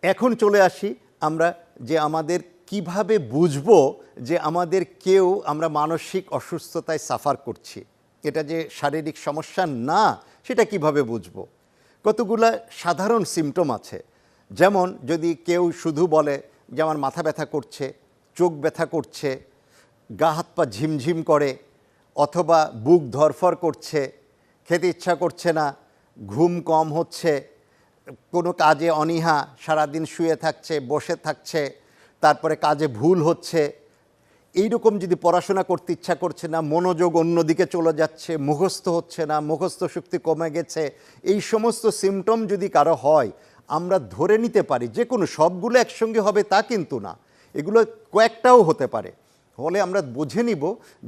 এখন চলে আসি আমরা যে আমাদের কিভাবে বুঝবো যে আমাদের কেউ আমরা মানসিক অসুস্থতায় সাফার করছি, এটা যে শারীরিক সমস্যা না সেটা কিভাবে বুঝবো। কতগুলা সাধারণ সিমটম আছে। যেমন যদি কেউ শুধু বলে যে আমার মাথা ব্যথা করছে, চোখ ব্যথা করছে, গা হাত পা ঝিমঝিম করে, অথবা বুক ধরফর করছে, খেতে ইচ্ছা করছে না, ঘুম কম হচ্ছে, কোনো কাজে অনীহা, সারাদিন শুয়ে থাকছে, বসে থাকছে, তারপরে কাজে ভুল হচ্ছে, এইরকম যদি পড়াশোনা করতে ইচ্ছা করছে না, মনোযোগ অন্যদিকে চলে যাচ্ছে, মুখস্থ হচ্ছে না, মুখস্থ শক্তি কমে গেছে, এই সমস্ত সিমটম যদি কারো হয় আমরা ধরে নিতে পারি যে কোনো সবগুলো একসঙ্গে হবে তা কিন্তু না, এগুলো কয়েকটাও হতে পারে। হলে আমরা বুঝে নিব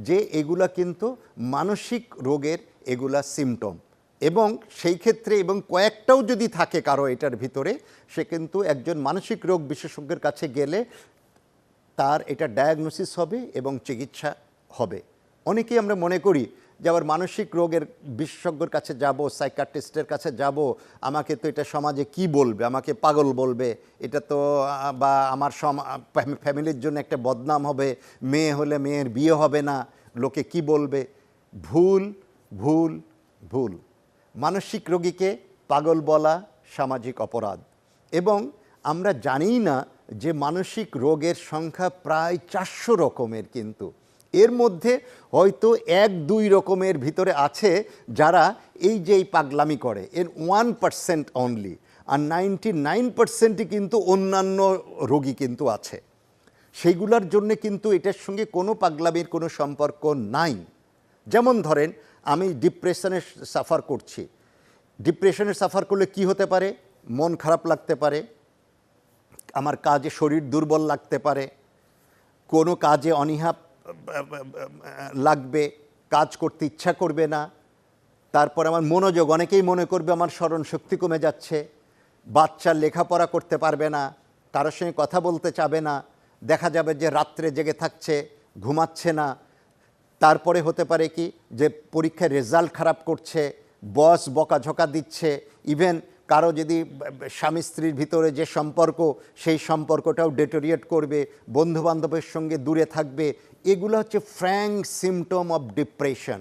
যে এগুলা কিন্তু মানসিক রোগের এগুলা সিমটম, এবং সেই ক্ষেত্রে এবং কয়েকটাও যদি থাকে কারো এটার ভিতরে, সে কিন্তু একজন মানসিক রোগ বিশেষজ্ঞের কাছে গেলে তার এটা ডায়াগনোসিস হবে এবং চিকিৎসা হবে। অনেকেই আমরা মনে করি যে আবার মানসিক রোগের বিশেষজ্ঞর কাছে যাব, সাইকিয়াট্রিস্টের কাছে যাব, আমাকে তো এটা সমাজে কি বলবে, আমাকে পাগল বলবে, এটা তো বা আমার ফ্যামিলির জন্য একটা বদনাম হবে, মেয়ে হলে মেয়ের বিয়ে হবে না, লোকে কি বলবে। ভুল ভুল ভুল। মানসিক রোগীকে পাগল বলা সামাজিক অপরাধ। এবং আমরা জানিই না যে মানসিক রোগের সংখ্যা প্রায় 400 রকমের, কিন্তু এর মধ্যে হয়তো 1-2 রকমের ভিতরে আছে যারা এই যে এই পাগলামি করে, এর 1% অনলি, আর 99%ই কিন্তু অন্যান্য রোগী কিন্তু আছে। সেইগুলোর জন্যে কিন্তু এটার সঙ্গে কোনো পাগলামির কোনো সম্পর্ক নাই। যেমন ধরেন আমি ডিপ্রেশনে সাফার করছি, ডিপ্রেশনে সাফার করলে কি হতে পারে, মন খারাপ লাগতে পারে, আমার কাজে শরীর দুর্বল লাগতে পারে, কোনো কাজে অনীহা লাগবে, কাজ করতে ইচ্ছা করবে না, তারপর আমার মনোযোগ, অনেকেই মনে করবে আমার স্মরণ শক্তি কমে যাচ্ছে, বাচ্চা লেখাপড়া করতে পারবে না, কারোর সঙ্গে কথা বলতে চাবে না, দেখা যাবে যে রাত্রে জেগে থাকছে, ঘুমাচ্ছে না। তারপরে হতে পারে কি যে পরীক্ষার রেজাল্ট খারাপ করছে, বস বকাঝকা দিচ্ছে, ইভেন কারো যদি স্বামী স্ত্রীর ভিতরে যে সম্পর্ক সেই সম্পর্কটাও ডেটোরিয়েট করবে, বন্ধুবান্ধবের সঙ্গে দূরে থাকবে। এগুলো হচ্ছে ফ্র্যাঙ্ক সিমটম অফ ডিপ্রেশন।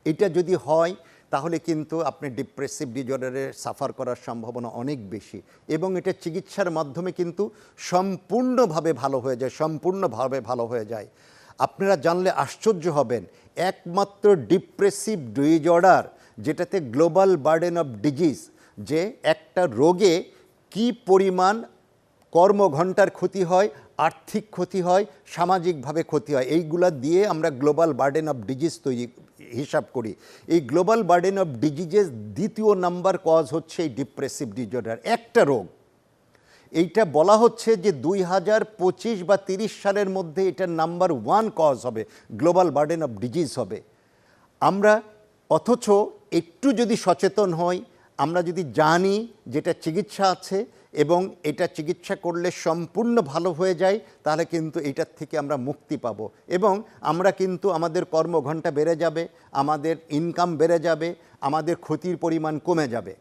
এটা যদি হয় তাহলে কিন্তু আপনি ডিপ্রেসিভ ডিজঅর্ডারে সাফার করার সম্ভাবনা অনেক বেশি, এবং এটা চিকিৎসার মাধ্যমে কিন্তু সম্পূর্ণভাবে ভালো হয়ে যায়, সম্পূর্ণভাবে ভালো হয়ে যায়। আপনারা জানলে আশ্চর্য হবেন, একমাত্র ডিপ্রেসিভ ডিজঅর্ডার যেটাতে গ্লোবাল বার্ডেন অফ ডিজিজ, যে একটা রোগে কি পরিমাণ কর্মঘণ্টার ক্ষতি হয়, আর্থিক ক্ষতি হয়, সামাজিকভাবে ক্ষতি হয়, এইগুলা দিয়ে আমরা গ্লোবাল বার্ডেন অফ ডিজিজ হিসাব করি। এই গ্লোবাল বার্ডেন অফ ডিজিজের 2 নাম্বার কজ হচ্ছে এই ডিপ্রেসিভ ডিজঅর্ডার, একটা রোগ। এইটা বলা হচ্ছে যে 2025 বা 30 সালের মধ্যে এটা নাম্বার 1 কজ হবে, গ্লোবাল বার্ডেন অফ ডিজিজ হবে। আমরা অথচ একটু যদি সচেতন হই, আমরা যদি জানি যেটা চিকিৎসা আছে এবং এটা চিকিৎসা করলে সম্পূর্ণ ভালো হয়ে যায়, তাহলে কিন্তু এটার থেকে আমরা মুক্তি পাব, এবং আমরা কিন্তু আমাদের কর্মঘণ্টা বেড়ে যাবে, আমাদের ইনকাম বেড়ে যাবে, আমাদের ক্ষতির পরিমাণ কমে যাবে।